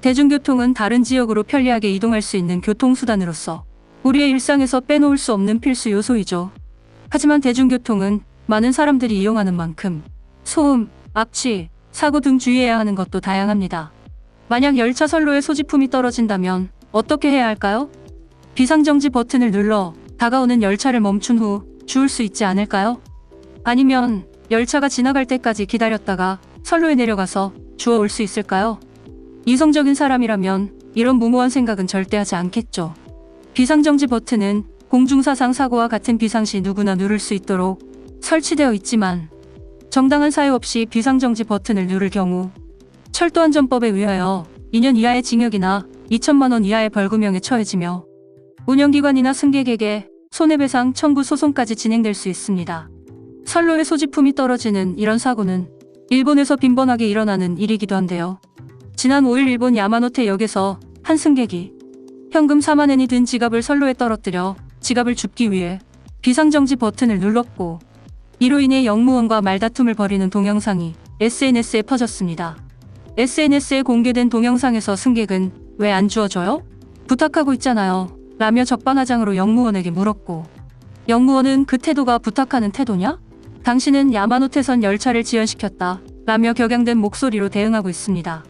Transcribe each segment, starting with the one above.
대중교통은 다른 지역으로 편리하게 이동할 수 있는 교통수단으로서 우리의 일상에서 빼놓을 수 없는 필수 요소이죠. 하지만 대중교통은 많은 사람들이 이용하는 만큼 소음, 악취, 사고 등 주의해야 하는 것도 다양합니다. 만약 열차 선로에 소지품이 떨어진다면 어떻게 해야 할까요? 비상정지 버튼을 눌러 다가오는 열차를 멈춘 후 주울 수 있지 않을까요? 아니면 열차가 지나갈 때까지 기다렸다가 선로에 내려가서 주워올 수 있을까요? 이성적인 사람이라면 이런 무모한 생각은 절대 하지 않겠죠. 비상정지 버튼은 공중사상 사고와 같은 비상시 누구나 누를 수 있도록 설치되어 있지만 정당한 사유 없이 비상정지 버튼을 누를 경우 철도안전법에 의하여 2년 이하의 징역이나 2천만 원 이하의 벌금형에 처해지며 운영기관이나 승객에게 손해배상 청구 소송까지 진행될 수 있습니다. 선로에 소지품이 떨어지는 이런 사고는 일본에서 빈번하게 일어나는 일이기도 한데요. 지난 5일 일본 야마노테 역에서 한 승객이 현금 4만 엔이 든 지갑을 선로에 떨어뜨려 지갑을 줍기 위해 비상정지 버튼을 눌렀고 이로 인해 역무원과 말다툼을 벌이는 동영상이 SNS에 퍼졌습니다. SNS에 공개된 동영상에서 승객은 왜 안 주워줘요? 부탁하고 있잖아요. 라며 적반하장으로 역무원에게 물었고 역무원은 그 태도가 부탁하는 태도냐? 당신은 야마노테선 열차를 지연시켰다. 라며 격양된 목소리로 대응하고 있습니다.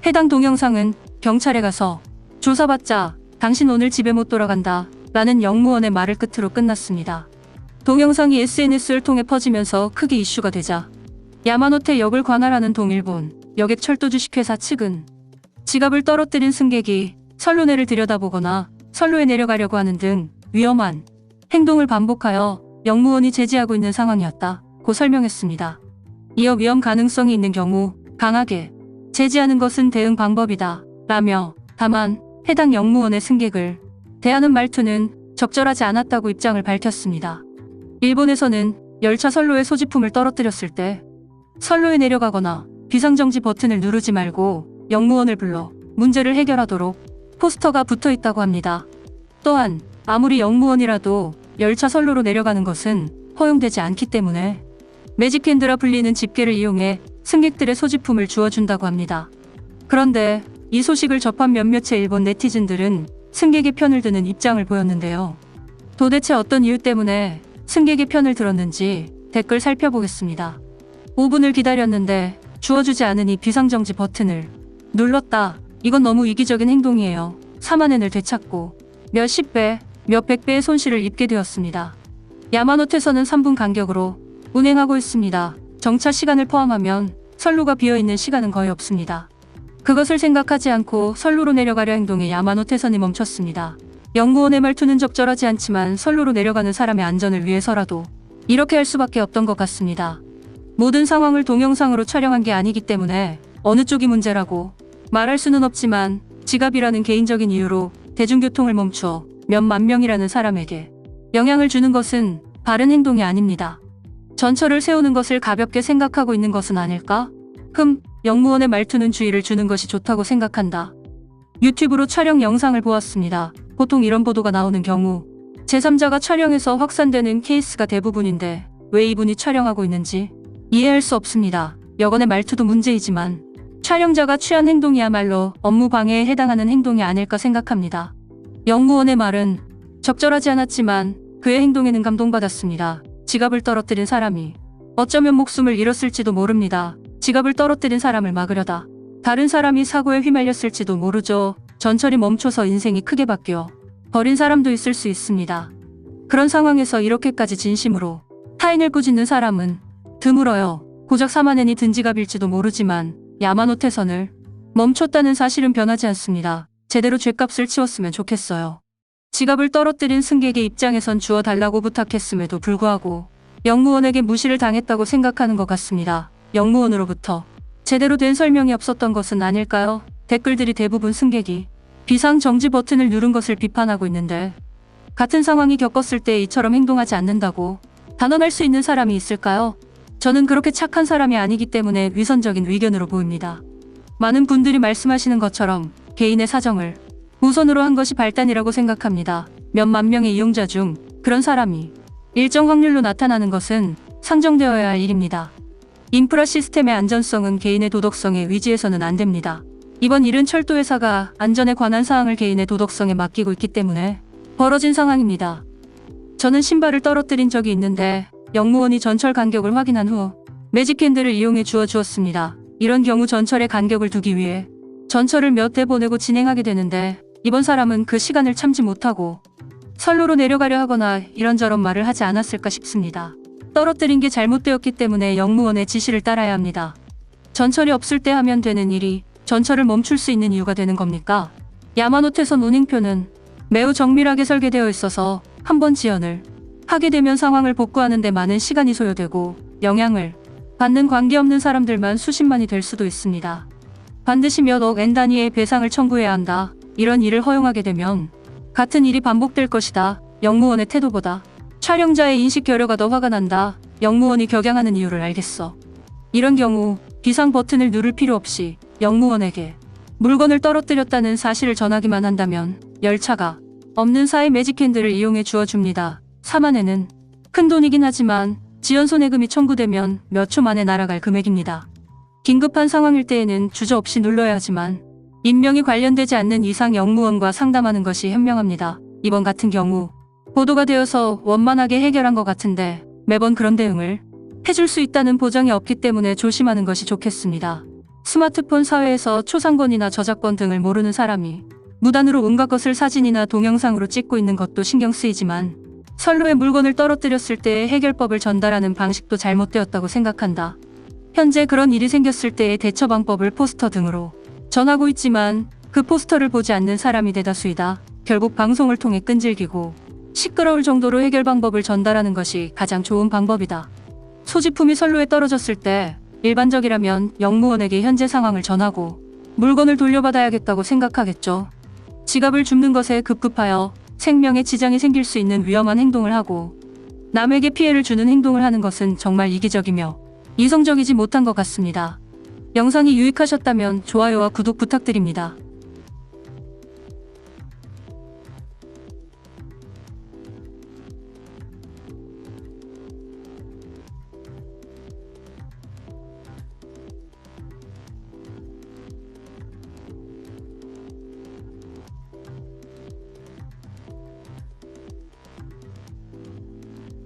해당 동영상은 경찰에 가서 조사받자 당신 오늘 집에 못 돌아간다. 라는 역무원의 말을 끝으로 끝났습니다. 동영상이 SNS를 통해 퍼지면서 크게 이슈가 되자 야마노테 역을 관할하는 동일본 여객 철도 주식회사 측은 지갑을 떨어뜨린 승객이 선로내를 들여다보거나 선로에 내려가려고 하는 등 위험한 행동을 반복하여 역무원이 제지하고 있는 상황이었다고 설명했습니다. 이어 위험 가능성이 있는 경우 강하게 제지하는 것은 대응 방법이다 라며 다만 해당 역무원의 승객을 대하는 말투는 적절하지 않았다고 입장을 밝혔습니다. 일본에서는 열차 선로에 소지품을 떨어뜨렸을 때 선로에 내려가거나 비상정지 버튼을 누르지 말고 역무원을 불러 문제를 해결하도록 포스터가 붙어 있다고 합니다. 또한 아무리 역무원이라도 열차 선로로 내려가는 것은 허용되지 않기 때문에 매직핸드라 불리는 집게를 이용해 승객들의 소지품을 주워준다고 합니다. 그런데 이 소식을 접한 몇몇의 일본 네티즌들은 승객의 편을 드는 입장을 보였는데요. 도대체 어떤 이유 때문에 승객의 편을 들었는지 댓글 살펴보겠습니다. 5분을 기다렸는데 주워주지 않으니 비상정지 버튼을 눌렀다. 이건 너무 이기적인 행동이에요. 4만 엔을 되찾고 몇십 배, 몇백 배의 손실을 입게 되었습니다. 야마노테선은 3분 간격으로 운행하고 있습니다. 정차 시간을 포함하면 선로가 비어있는 시간은 거의 없습니다. 그것을 생각하지 않고 선로로 내려가려 행동에 야마노테선이 멈췄습니다. 역무원의 말투는 적절하지 않지만 선로로 내려가는 사람의 안전을 위해서라도 이렇게 할 수밖에 없던 것 같습니다. 모든 상황을 동영상으로 촬영한 게 아니기 때문에 어느 쪽이 문제라고 말할 수는 없지만 지갑이라는 개인적인 이유로 대중교통을 멈추어 몇만 명이라는 사람에게 영향을 주는 것은 바른 행동이 아닙니다. 전철을 세우는 것을 가볍게 생각하고 있는 것은 아닐까? 역무원의 말투는 주의를 주는 것이 좋다고 생각한다. 유튜브로 촬영 영상을 보았습니다. 보통 이런 보도가 나오는 경우 제3자가 촬영해서 확산되는 케이스가 대부분인데 왜 이분이 촬영하고 있는지 이해할 수 없습니다. 여건의 말투도 문제이지만 촬영자가 취한 행동이야말로 업무 방해에 해당하는 행동이 아닐까 생각합니다. 역무원의 말은 적절하지 않았지만 그의 행동에는 감동받았습니다. 지갑을 떨어뜨린 사람이 어쩌면 목숨을 잃었을지도 모릅니다. 지갑을 떨어뜨린 사람을 막으려다 다른 사람이 사고에 휘말렸을지도 모르죠. 전철이 멈춰서 인생이 크게 바뀌어 버린 사람도 있을 수 있습니다. 그런 상황에서 이렇게까지 진심으로 타인을 꾸짖는 사람은 드물어요. 고작 4만 엔이 든 지갑일지도 모르지만 야마노테선을 멈췄다는 사실은 변하지 않습니다. 제대로 죗값을 치웠으면 좋겠어요. 지갑을 떨어뜨린 승객의 입장에선 주워달라고 부탁했음에도 불구하고 역무원에게 무시를 당했다고 생각하는 것 같습니다. 역무원으로부터 제대로 된 설명이 없었던 것은 아닐까요? 댓글들이 대부분 승객이 비상정지 버튼을 누른 것을 비판하고 있는데 같은 상황이 겪었을 때 이처럼 행동하지 않는다고 단언할 수 있는 사람이 있을까요? 저는 그렇게 착한 사람이 아니기 때문에 위선적인 의견으로 보입니다. 많은 분들이 말씀하시는 것처럼 개인의 사정을 우선으로 한 것이 발단이라고 생각합니다. 몇만 명의 이용자 중 그런 사람이 일정 확률로 나타나는 것은 상정되어야 할 일입니다. 인프라 시스템의 안전성은 개인의 도덕성에 위지해서는 안 됩니다. 이번 일은 철도회사가 안전에 관한 사항을 개인의 도덕성에 맡기고 있기 때문에 벌어진 상황입니다. 저는 신발을 떨어뜨린 적이 있는데 영무원이 전철 간격을 확인한 후 매직핸들을 이용해 주었습니다. 이런 경우 전철의 간격을 두기 위해 전철을 몇 대 보내고 진행하게 되는데 이번 사람은 그 시간을 참지 못하고 선로로 내려가려 하거나 이런저런 말을 하지 않았을까 싶습니다. 떨어뜨린 게 잘못되었기 때문에 영무원의 지시를 따라야 합니다. 전철이 없을 때 하면 되는 일이 전철을 멈출 수 있는 이유가 되는 겁니까? 야마노테선 운행표는 매우 정밀하게 설계되어 있어서 한번 지연을 하게 되면 상황을 복구하는 데 많은 시간이 소요되고 영향을 받는 관계없는 사람들만 수십만이 될 수도 있습니다. 반드시 몇 억 엔 단위의 배상을 청구해야 한다. 이런 일을 허용하게 되면 같은 일이 반복될 것이다. 영무원의 태도보다 촬영자의 인식 결여가 더 화가 난다. 영무원이 격양하는 이유를 알겠어. 이런 경우 비상 버튼을 누를 필요 없이 영무원에게 물건을 떨어뜨렸다는 사실을 전하기만 한다면 열차가 없는 사이 매직핸들을 이용해 주어줍니다. 4만 엔은 큰 돈이긴 하지만 지연 손해금이 청구되면 몇 초 만에 날아갈 금액입니다. 긴급한 상황일 때에는 주저없이 눌러야 하지만 인명이 관련되지 않는 이상 영무원과 상담하는 것이 현명합니다. 이번 같은 경우 보도가 되어서 원만하게 해결한 것 같은데 매번 그런 대응을 해줄 수 있다는 보장이 없기 때문에 조심하는 것이 좋겠습니다. 스마트폰 사회에서 초상권이나 저작권 등을 모르는 사람이 무단으로 온갖 것을 사진이나 동영상으로 찍고 있는 것도 신경 쓰이지만 선로에 물건을 떨어뜨렸을 때의 해결법을 전달하는 방식도 잘못되었다고 생각한다. 현재 그런 일이 생겼을 때의 대처 방법을 포스터 등으로 전하고 있지만 그 포스터를 보지 않는 사람이 대다수이다. 결국 방송을 통해 끈질기고 시끄러울 정도로 해결 방법을 전달하는 것이 가장 좋은 방법이다. 소지품이 선로에 떨어졌을 때 일반적이라면 영무원에게 현재 상황을 전하고 물건을 돌려받아야겠다고 생각하겠죠. 지갑을 줍는 것에 급급하여 생명에 지장이 생길 수 있는 위험한 행동을 하고 남에게 피해를 주는 행동을 하는 것은 정말 이기적이며 이성적이지 못한 것 같습니다. 영상이 유익하셨다면 좋아요와 구독 부탁드립니다.